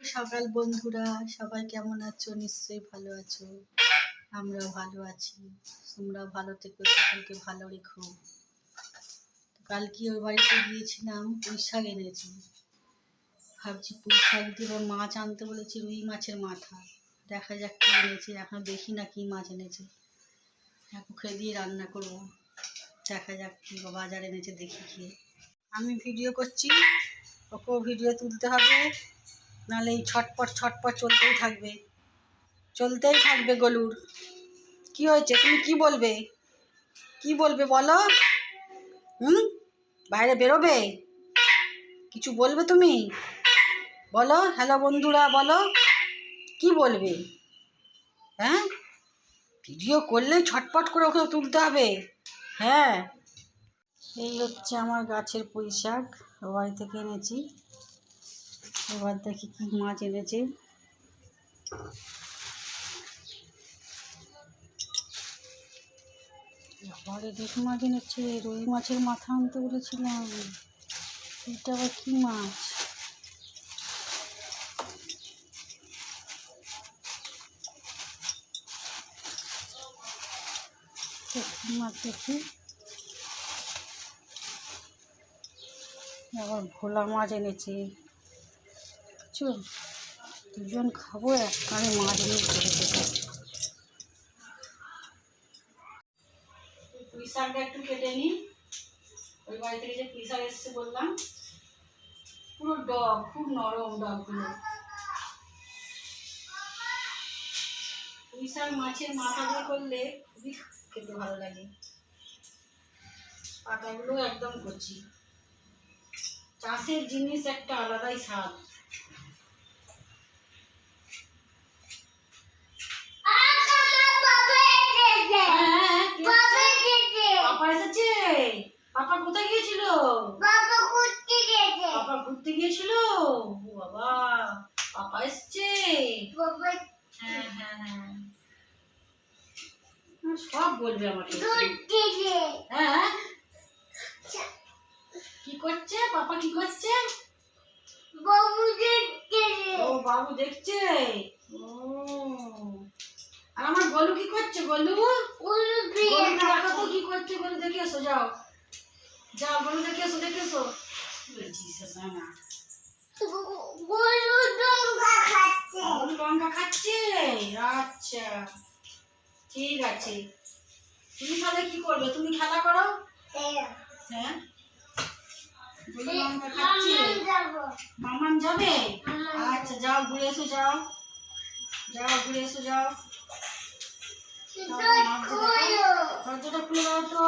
সকাল বন্ধুরা, সবাই কেমন আছো? নিশ্চয়ই ভালো আছো। আমরাও ভালো আছি। তোমরা ভালো থেকো, সকলকে ভালো রেখো। কালকে ওই বাড়িতে গিয়েছিলাম, পুঁই শাক এনেছি। ভাবছি পুঁই শাক দিয়ে মাছ আনতে বলেছি, রুই মাছের মাথা। দেখা যাক কী এনেছে, এখন দেখি না কী মাছ এনেছে। পুকুরে দিয়ে রান্না করবো। দেখা যাক কী বাজার এনেছে, দেখি খেয়ে। আমি ভিডিও করছি, ওকেও ভিডিও তুলতে হবে, নাহলে এই ছটপট চলতেই থাকবে গলুর। কি হয়েছে? তুমি কি বলবে বলো? বাইরে বেরোবে? কিছু বলবে তুমি? বলো, হ্যালো বন্ধুরা, বলো কি বলবে? হ্যাঁ, ভিডিও করলে ছটপট করে ওকে তুলতে হবে। হ্যাঁ, এই হচ্ছে আমার গাছের পুঁই শাক, বাড়ি থেকে এনেছি। এবার দেখি কি মাছ এনেছে। ঘরে দেখি মাছ এনেছে, রুই মাছের মাথা আনতে বলেছিলাম। এটা আবার কি মাছ? মাছ দেখি। আবার ভোলা মাছ এনেছে। বুঝছো, দুজন খাবো, একবারে মাছ নিয়ে চলে যেতে। পুঁই শাকটা একটু কেটে নিই। ওই বাড়ি থেকে যে পুঁই শাক এসছে বললাম, পুরো ডগ, খুব নরম ডগগুলো। পুঁই শাক মাছের মাথা দিয়ে করলে খুবই খেতে ভালো লাগে। পাতাগুলো একদম কচি। চাষের জিনিস একটা আলাদাই স্বাদ। পাপা এসেছে? পাপা কোথায় গিয়েছিল? পাপা ঘুরতে গিয়েছিল। ও বাবা, পাপা এসছে। হ্যাঁ হ্যাঁ হ্যাঁ, সব বলবে আমাকে। হ্যাঁ, কি করছে পাপা? কি করছে? ও বাবু দেখছে। ও, আর আমার গলু কি করছে? গলু দেখো তো কি করছে। গলু দেখে এসো, যাও যাও, গলু দেখে এসো। লঙ্কা খাচ্ছে। আচ্ছা, ঠিক আছে। তুমি তাহলে কি করবে? তুমি খেলা করো। হ্যাঁ, লঙ্কা খাচ্ছে। মামান যাবে? আচ্ছা, যাও ঘুরে এসো, যাও ঘুরে এসো, যাও। দরজাটা খুলে দাও তো,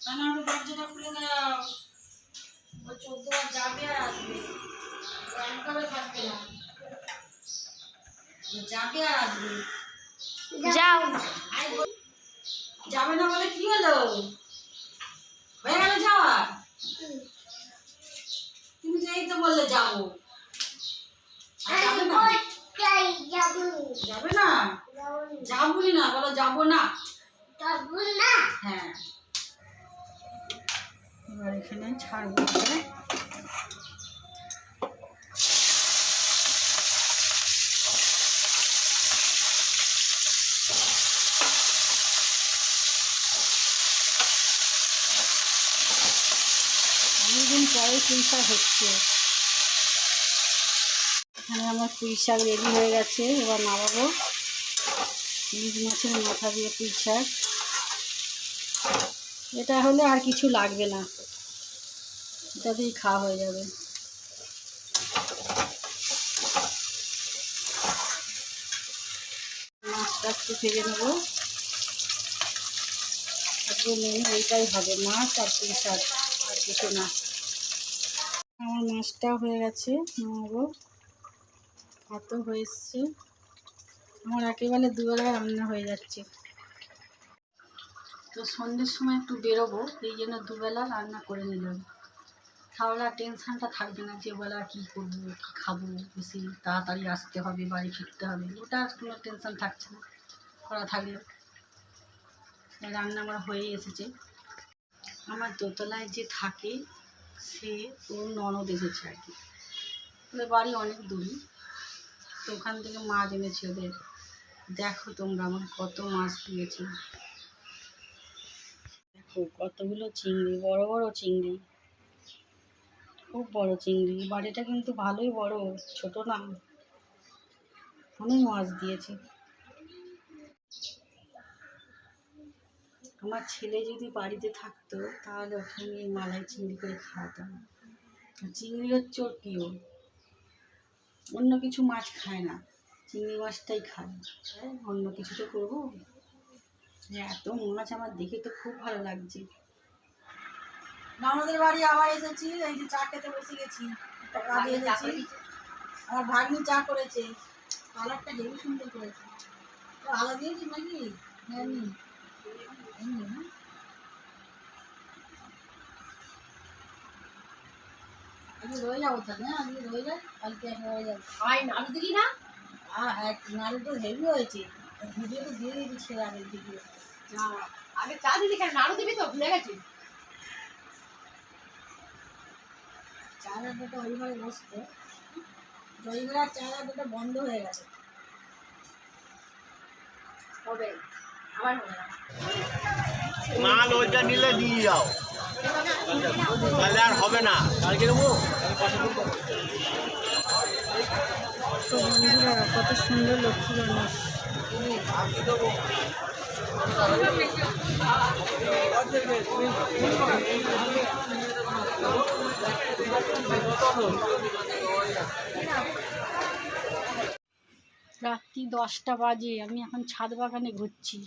সানা, দরজাটা খুলে দাও। 14 বার যাবে আর আসবে, একবারে থাকবে না। যাবে আর আসবে। যাও। যাবে না বলে কি হলো? হয়ে গেল যাওয়া? তুমি তো এই তো বললে যাবো। যাবে না? যাবই না, বলো যাবো না। হ্যাঁ, এবার এখানে ছাড়বো। অনেকদিন পরে পুঁই শাক হচ্ছে। এখানে আমার পুঁই শাক রেডি হয়ে গেছে, এবার নামাবো। ইলিশ মাছের মাথা দিয়ে পুঁই শাক, এটা হলে আর কিছু লাগবে না, এটা দিয়েই খাওয়া হয়ে যাবে। মাছটা একটু ভেজে নেবো। আজকে মেনু এইটাই হবে, মাছ আর পুঁই শাক, আর কিছু না। আমার মাছটাও হয়ে গেছে, নামাবো। ভাতও হয়ে এসছে। আমার একেবারে দুবেলা রান্না হয়ে যাচ্ছে। তো সন্ধ্যের সময় একটু বেরোবো, এই জন্য দুবেলা রান্না করে নিলাম। তাহলে আর টেনশানটা থাকবে না যে বেলা কী করবো, কী খাবো, বেশি তাড়াতাড়ি আসতে হবে, বাড়ি ফিরতে হবে, ওটা কোনো টেনশান থাকছে না করা থাকলে। রান্না আমার হয়েই এসেছে। আমার দোতলায় যে থাকে, সে ওর ননদ এসেছে আর কি। ওদের বাড়ি অনেক দূরে, তো ওখান থেকে মাছ এনেছি ওদের। দেখো তোমরা আমার কত মাছ দিয়েছি, দেখো কতগুলো চিংড়ি, বড় বড় চিংড়ি, খুব বড় চিংড়ি। বাড়িটা কিন্তু ভালোই বড়, ছোট না, অনেক মাছ দিয়েছে। আমার ছেলে যদি বাড়িতে থাকতো তাহলে ওখানে মালাই চিংড়ি করে খাওয়াতাম। চিংড়ি হচ্ছে ওর প্রিয়, অন্য কিছু মাছ খায় না, চিংড়ি মাছটাই খায়। অন্য কিছু তো করবো, এত মাছ আমার দেখে তো খুব ভালো লাগছে। আমাদের বাড়ি আবার এসেছি, এই যে চা খেতে বসে গেছি, কাজে এসেছি। আমার ভাগ্নি চা করেছে, কালারটা হেবি সুন্দর করেছে। তো আলা দিয়েছিস নাকি? এমনি এমনি না, আজকে রয়ে যাবো তাহলে। হ্যাঁ আজকে রয়ে যায়, কালকে একেবারে যাবো। নাড়ু দিলি না? হ্যাঁ নাড়ু তো হেভি হয়েছে, ভিডিও তো দিয়ে দিয়েছি ছেড়ে আগের ভিডিও। আগে চা দিলি কেন, নাড়ু দিবি তো ভুলে গেছি। চায়ের আড্ডাটা ওইভাবে বসতো, জয়গুলার চায়ের আড্ডাটা বন্ধ হয়ে গেছে। হবে আবার হবে না, মাল ওইটা নিলে দিয়ে যাও, তাহলে আর হবে না। কালকে নেবো। তো বন্ধুরা কত সুন্দর লক্ষ্মী গণেশ। রাত্রি 10টা বাজে, আমি এখন ছাদ বাগানে ঘুরছি।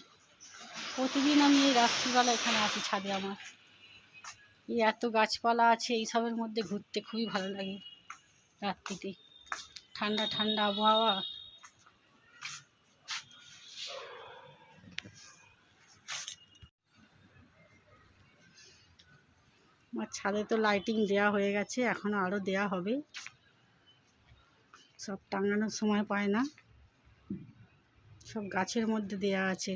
প্রতিদিন আমি এই রাত্রিবেলা এখানে আছি ছাদে। আমার এই এত গাছপালা আছে, এইসবের মধ্যে ঘুরতে খুবই ভালো লাগে রাত্রিতে, ঠান্ডা ঠান্ডা আবহাওয়া। আমার ছাদে তো লাইটিং দেওয়া হয়ে গেছে, এখনও আরও দেওয়া হবে, সব টাঙানোর সময় পায় না, সব গাছের মধ্যে দেয়া আছে।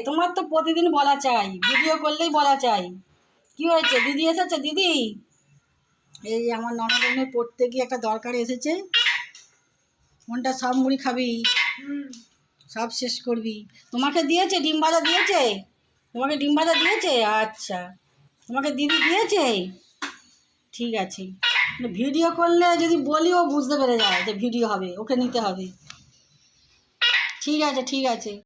তোমার তো প্রতিদিন বলা চাই, ভিডিও করলেই বলা চাই। কি হয়েছে, দিদি এসেছে? দিদি এই আমার ননদ পড়তে গিয়ে একটা দরকারে এসেছে, মনটা সব মুড়ি খাবি, সব শেষ করবি। তোমাকে দিয়েছে ডিম ভাজা দিয়েছে? তোমাকে ডিম ভাজা দিয়েছে? আচ্ছা, তোমাকে দিদি দিয়েছে, ঠিক আছে। ভিডিও করলে যদি বলি ও বুঝতে পেরে যায় যে ভিডিও হবে, ওকে নিতে হবে। ঠিক আছে ঠিক আছে।